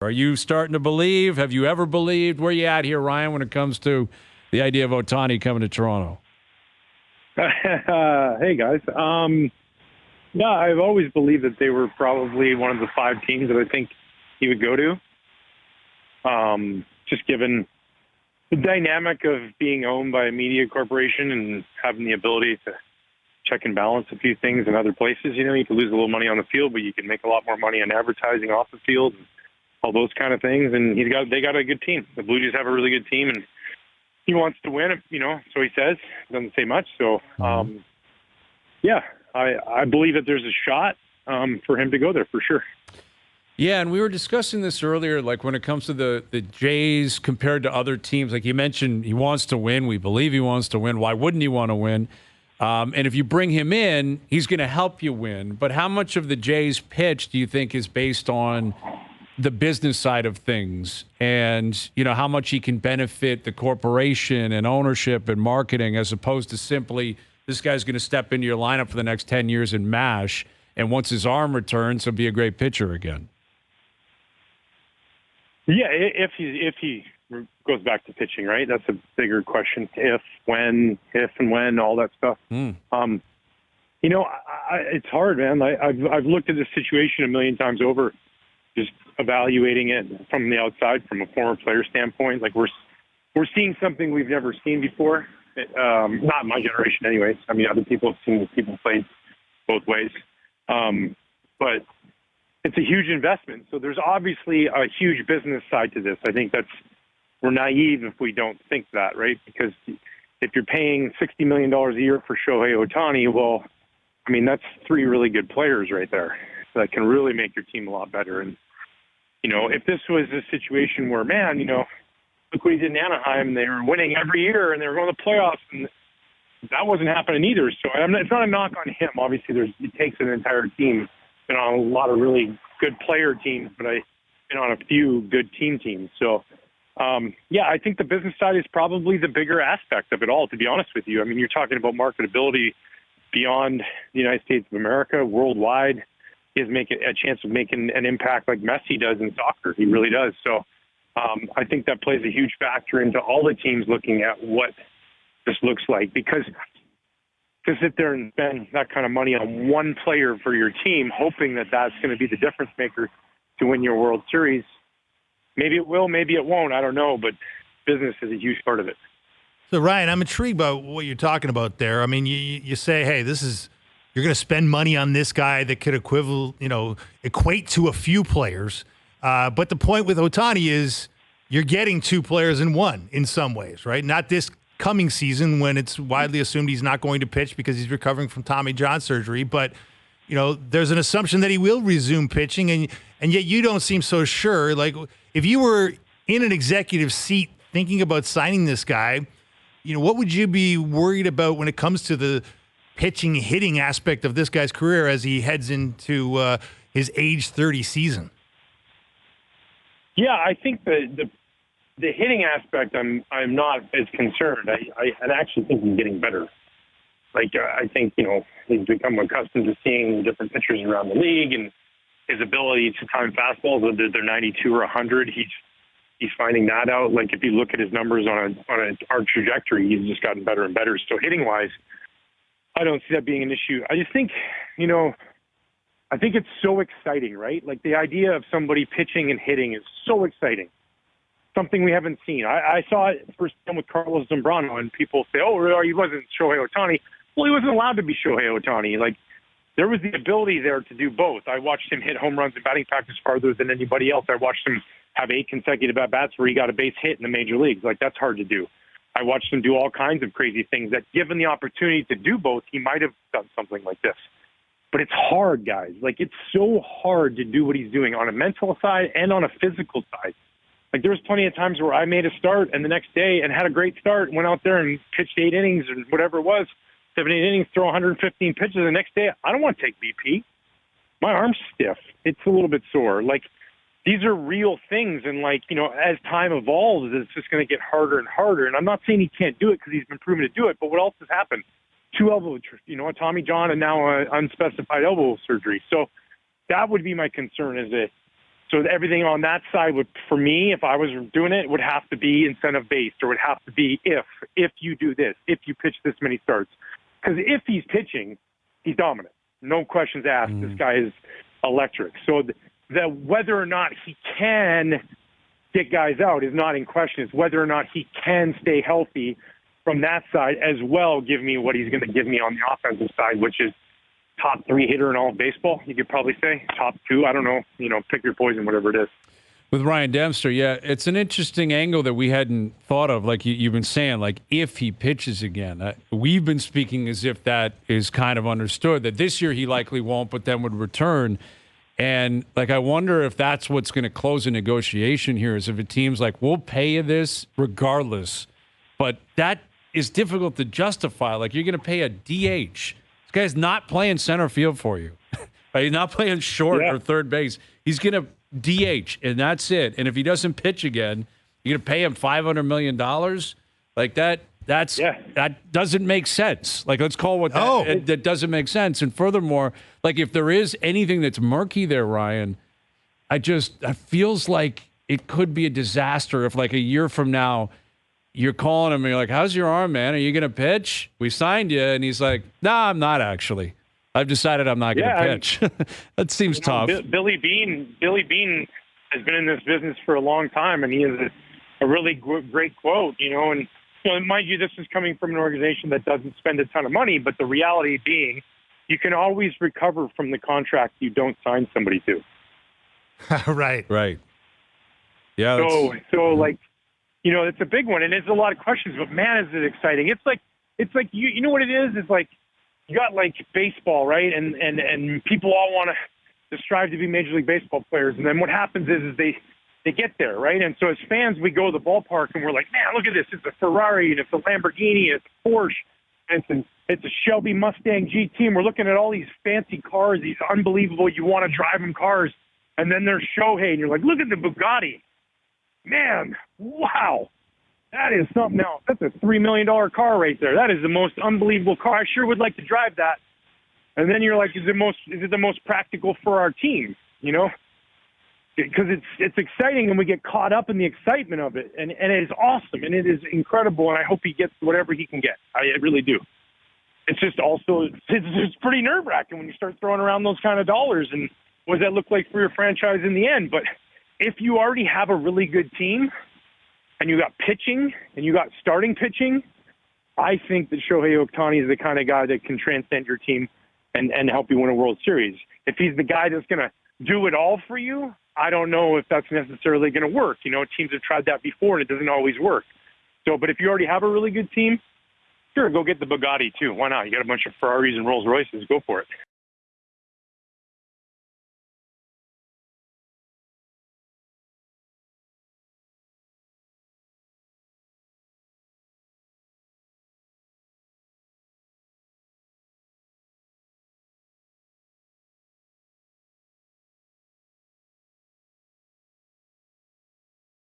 Are you starting to believe? Have you ever believed? Where you at here, Ryan, when it comes to the idea of Ohtani coming to Toronto? Hey, guys. Yeah, I've always believed that they were probably one of the 5 teams that I think he would go to. Just given the dynamic of being owned by a media corporation and having the ability to check and balance a few things in other places. You know, you can lose a little money on the field, but you can make a lot more money on advertising off the field and all those kind of things. And they got a good team. The Blue Jays have a really good team, and he wants to win, you know, so he says. Doesn't say much. So, yeah, I believe that there's a shot for him to go there for sure. Yeah, and we were discussing this earlier, like when it comes to the Jays compared to other teams. Like you mentioned, he wants to win. We believe he wants to win. Why wouldn't he want to win? And if you bring him in, he's going to help you win. But how much of the Jays' pitch do you think is based on the business side of things, and you know how much he can benefit the corporation and ownership and marketing, as opposed to simply this guy's going to step into your lineup for the next 10 years and mash, and once his arm returns, he'll be a great pitcher again. Yeah, if he goes back to pitching, right? That's a bigger question. If and when, all that stuff. You know, it's hard, man. I've looked at this situation a million times over, just evaluating it from the outside, from a former player standpoint. Like we're seeing something we've never seen before. Not my generation, anyways. I mean, other people have seen people play both ways, but it's a huge investment. So there's obviously a huge business side to this. I think we're naive if we don't think that, right? Because if you're paying $60 million a year for Shohei Ohtani, well, I mean, that's 3 really good players right there that can really make your team a lot better. And, you know, if this was a situation where, man, you know, look what he did in Anaheim, they were winning every year and they were going to the playoffs, and that wasn't happening either. So it's not a knock on him. Obviously, it takes an entire team. Been on a lot of really good player teams, but I've been on a few good teams. So, yeah, I think the business side is probably the bigger aspect of it all, to be honest with you. I mean, you're talking about marketability beyond the United States of America, worldwide. He has a chance of making an impact like Messi does in soccer. He really does. So I think that plays a huge factor into all the teams looking at what this looks like, because to sit there and spend that kind of money on one player for your team, hoping that that's going to be the difference maker to win your World Series, maybe it will, maybe it won't. I don't know, but business is a huge part of it. So, Ryan, I'm intrigued by what you're talking about there. I mean, you say, hey, you're going to spend money on this guy that could equate to a few players. But the point with Ohtani is you're getting 2 players in one in some ways, right? Not this coming season when it's widely assumed he's not going to pitch because he's recovering from Tommy John surgery. But, you know, there's an assumption that he will resume pitching, and yet you don't seem so sure. Like, if you were in an executive seat thinking about signing this guy, you know, what would you be worried about when it comes to the pitching, hitting aspect of this guy's career as he heads into his age 30 season? Yeah, I think the hitting aspect, I'm not as concerned. I actually think he's getting better. Like, I think, you know, he's become accustomed to seeing different pitchers around the league, and his ability to time fastballs, whether they're 92 or 100, he's finding that out. Like, if you look at his numbers on our trajectory, he's just gotten better and better. So hitting-wise, I don't see that being an issue. I just think, you know, I think it's so exciting, right? Like, the idea of somebody pitching and hitting is so exciting. Something we haven't seen. I saw it first time with Carlos Zambrano, and people say, oh, he wasn't Shohei Ohtani. Well, he wasn't allowed to be Shohei Ohtani. Like, there was the ability there to do both. I watched him hit home runs in batting practice farther than anybody else. I watched him have 8 consecutive at-bats where he got a base hit in the major leagues. Like, that's hard to do. I watched him do all kinds of crazy things that, given the opportunity to do both, he might have done something like this. But it's hard, guys. Like, it's so hard to do what he's doing on a mental side and on a physical side. Like, there was plenty of times where I made a start and the next day and had a great start, went out there and pitched 8 innings or whatever it was, 7, 8 innings, throw 115 pitches. The next day, I don't want to take BP. My arm's stiff. It's a little bit sore. Like, these are real things. And, like, you know, as time evolves, it's just going to get harder and harder. And I'm not saying he can't do it because he's been proven to do it, but what else has happened? 2 elbow, you know, a Tommy John and now an unspecified elbow surgery. So that would be my concern, is that So everything on that side would, for me, if I was doing it, would have to be incentive based, or would have to be if you do this, if you pitch this many starts. Because if he's pitching, he's dominant. No questions asked. This guy is electric. So the whether or not he can get guys out is not in question. It's whether or not he can stay healthy from that side as well. Give me what he's going to give me on the offensive side, which is top 3 hitter in all of baseball. You could probably say top 2. I don't know. Pick your poison, whatever it is. With Ryan Dempster, yeah, it's an interesting angle that we hadn't thought of. Like you've been saying, like if he pitches again, we've been speaking as if that is kind of understood, that this year he likely won't, but then would return. And like I wonder if that's what's going to close a negotiation here, is if a team's like, we'll pay you this regardless, but that is difficult to justify. Like you're going to pay a DH. This guy's not playing center field for you. He's not playing short or third base. He's going to DH, and that's it. And if he doesn't pitch again, you're going to pay him $500 million? Like that doesn't make sense. Like, let's call what that doesn't make sense. And furthermore, like if there is anything that's murky there, Ryan, it feels like it could be a disaster if like a year from now you're calling him and you're like, how's your arm, man? Are you going to pitch? We signed you. And he's like, nah, I'm not actually. I've decided I'm not going to pitch. That seems tough. Billy Beane has been in this business for a long time, and he has a really great quote, and mind you, this is coming from an organization that doesn't spend a ton of money, but the reality being you can always recover from the contract you don't sign somebody to. Right. Yeah. So it's a big one, and there's a lot of questions, but man, is it exciting. It's like you know what it is? It's like you got like baseball, right? And people all want to strive to be Major League Baseball players. And then what happens is they get there, right? And so as fans, we go to the ballpark and we're like, man, look at this. It's a Ferrari, and it's a Lamborghini, and it's a Porsche, and it's a Shelby Mustang GT. And we're looking at all these fancy cars, these unbelievable, you want to drive them cars. And then there's Shohei, and you're like, look at the Bugatti. Man, wow. That is something else. That's a $3 million car right there. That is the most unbelievable car. I sure would like to drive that. And then you're like, is it the most practical for our team? Because it's exciting, and we get caught up in the excitement of it, and it is awesome, and it is incredible, and I hope he gets whatever he can get. I really do. It's just also it's pretty nerve-wracking when you start throwing around those kind of dollars, and what does that look like for your franchise in the end? But if you already have a really good team, and you got pitching, and you got starting pitching, I think that Shohei Ohtani is the kind of guy that can transcend your team and help you win a World Series. If he's the guy that's going to do it all for you, I don't know if that's necessarily going to work. Teams have tried that before, and it doesn't always work. But if you already have a really good team, sure, go get the Bugatti too. Why not? You got a bunch of Ferraris and Rolls Royces. Go for it.